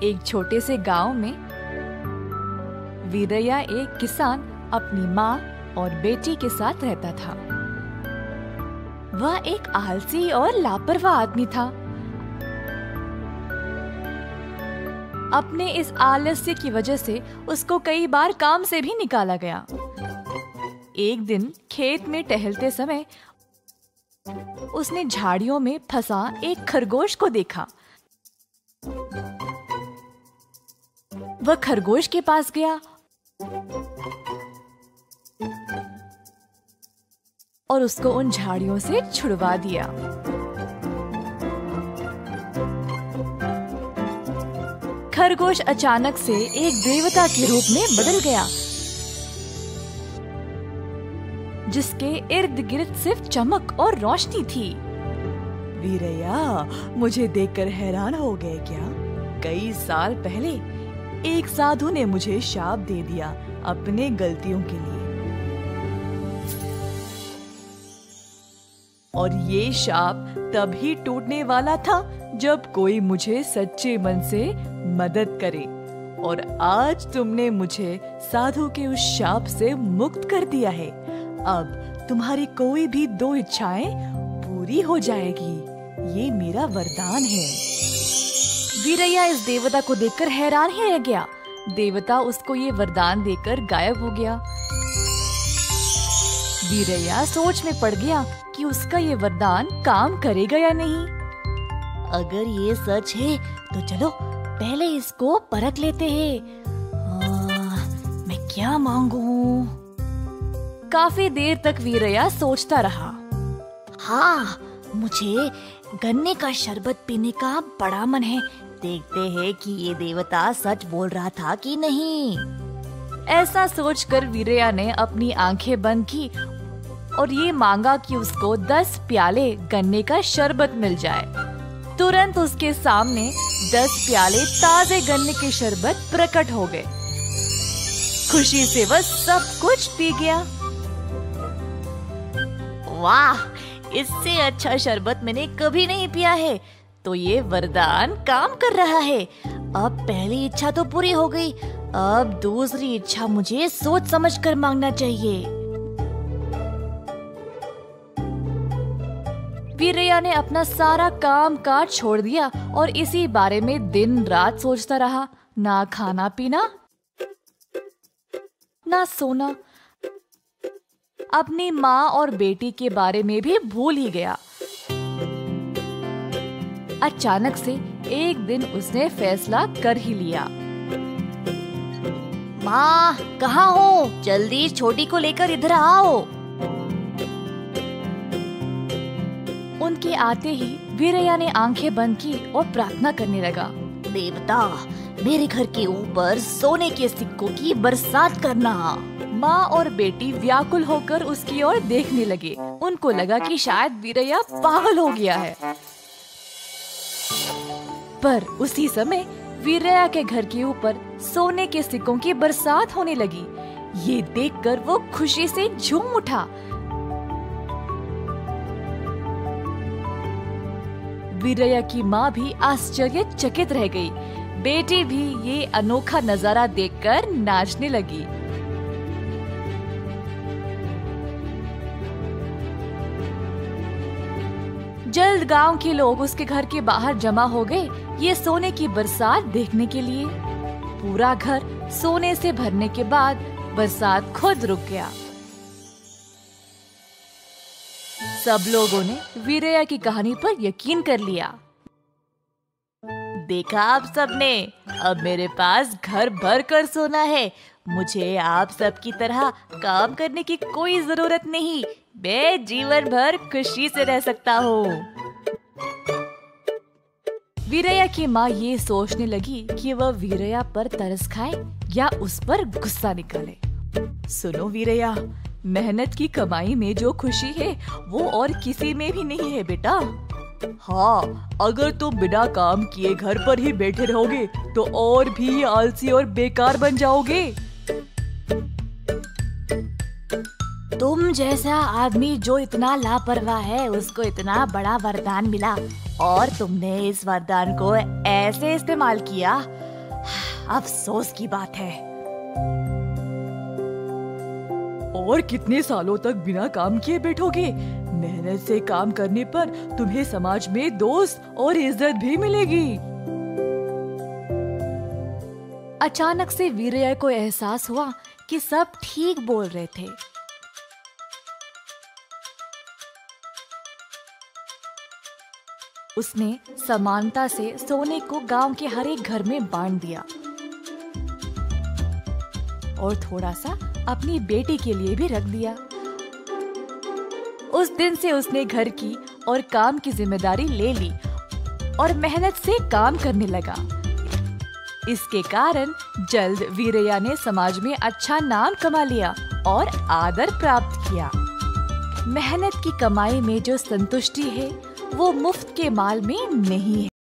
एक छोटे से गांव में वीरैया एक किसान अपनी माँ और बेटी के साथ रहता था। वह एक आलसी और लापरवाह आदमी था। अपने इस आलस्य की वजह से उसको कई बार काम से भी निकाला गया। एक दिन खेत में टहलते समय उसने झाड़ियों में फंसा एक खरगोश को देखा। वह खरगोश के पास गया और उसको उन झाड़ियों से छुड़वा दिया। खरगोश अचानक से एक देवता के रूप में बदल गया, जिसके इर्द गिर्द सिर्फ चमक और रोशनी थी। वीरैया, मुझे देखकर हैरान हो गए क्या? कई साल पहले एक साधु ने मुझे शाप दे दिया अपने गलतियों के लिए, और ये शाप तभी टूटने वाला था जब कोई मुझे सच्चे मन से मदद करे। और आज तुमने मुझे साधु के उस शाप से मुक्त कर दिया है। अब तुम्हारी कोई भी 2 इच्छाएं पूरी हो जाएगी। ये मेरा वरदान है। वीरैया इस देवता को देखकर हैरान ही रह गया। देवता उसको ये वरदान देकर गायब हो गया। वीरैया सोच में पड़ गया कि उसका ये वरदान काम करेगा या नहीं। अगर ये सच है तो चलो पहले इसको परख लेते हैं। मैं क्या मांगू? काफी देर तक वीरैया सोचता रहा। हाँ, मुझे गन्ने का शरबत पीने का बड़ा मन है। देखते हैं कि ये देवता सच बोल रहा था कि नहीं। ऐसा सोचकर वीरैया ने अपनी आंखें बंद की और ये मांगा कि उसको 10 प्याले गन्ने का शरबत मिल जाए। तुरंत उसके सामने 10 प्याले ताजे गन्ने के शरबत प्रकट हो गए। खुशी से वह सब कुछ पी गया। वाह, इससे अच्छा शरबत मैंने कभी नहीं पिया है। तो ये वरदान काम कर रहा है। अब पहली इच्छा तो पूरी हो गई। अब दूसरी इच्छा मुझे सोच समझकर मांगना चाहिए। वीरैया ने अपना सारा काम काज छोड़ दिया और इसी बारे में दिन रात सोचता रहा। ना खाना पीना, ना सोना। अपनी माँ और बेटी के बारे में भी भूल ही गया। अचानक से एक दिन उसने फैसला कर ही लिया। माँ, कहाँ हो? जल्दी छोटी को लेकर इधर आओ। उनके आते ही वीरैया ने आंखें बंद की और प्रार्थना करने लगा। देवता, मेरे घर के ऊपर सोने के सिक्कों की बरसात करना। माँ और बेटी व्याकुल होकर उसकी ओर देखने लगे। उनको लगा कि शायद वीरैया पागल हो गया है। पर उसी समय वीरैया के घर के ऊपर सोने के सिक्कों की बरसात होने लगी। ये देखकर वो खुशी से झूम उठा। वीरैया की माँ भी आश्चर्यचकित रह गई। बेटी भी ये अनोखा नजारा देखकर नाचने लगी। जल्द गांव के लोग उसके घर के बाहर जमा हो गए ये सोने की बरसात देखने के लिए। पूरा घर सोने से भरने के बाद बरसात खुद रुक गया। सब लोगों ने वीरैया की कहानी पर यकीन कर लिया। देखा आप सबने, अब मेरे पास घर भर कर सोना है। मुझे आप सब की तरह काम करने की कोई जरूरत नहीं। मैं जीवन भर खुशी से रह सकता हूँ। वीरैया की माँ ये सोचने लगी कि वह वीरैया पर तरस खाए या उस पर गुस्सा निकाले। सुनो वीरैया, मेहनत की कमाई में जो खुशी है वो और किसी में भी नहीं है बेटा। हाँ, अगर तुम बिना काम किए घर पर ही बैठे रहोगे तो और भी आलसी और बेकार बन जाओगे। तुम जैसा आदमी जो इतना लापरवाह है, उसको इतना बड़ा वरदान मिला और तुमने इस वरदान को ऐसे इस्तेमाल किया। अफसोस की बात है। और कितने सालों तक बिना काम किए बैठोगे? मेहनत से काम करने पर तुम्हें समाज में दोस्त और इज्जत भी मिलेगी। अचानक से वीरया को एहसास हुआ कि सब ठीक बोल रहे थे। उसने समानता से सोने को गांव के हर एक घर में बांट दिया और थोड़ा सा अपनी बेटी के लिए भी रख दिया। उस दिन से उसने घर की और काम की जिम्मेदारी ले ली और मेहनत से काम करने लगा। इसके कारण जल्द वीरया ने समाज में अच्छा नाम कमा लिया और आदर प्राप्त किया। मेहनत की कमाई में जो संतुष्टि है वो मुफ्त के माल में नहीं है।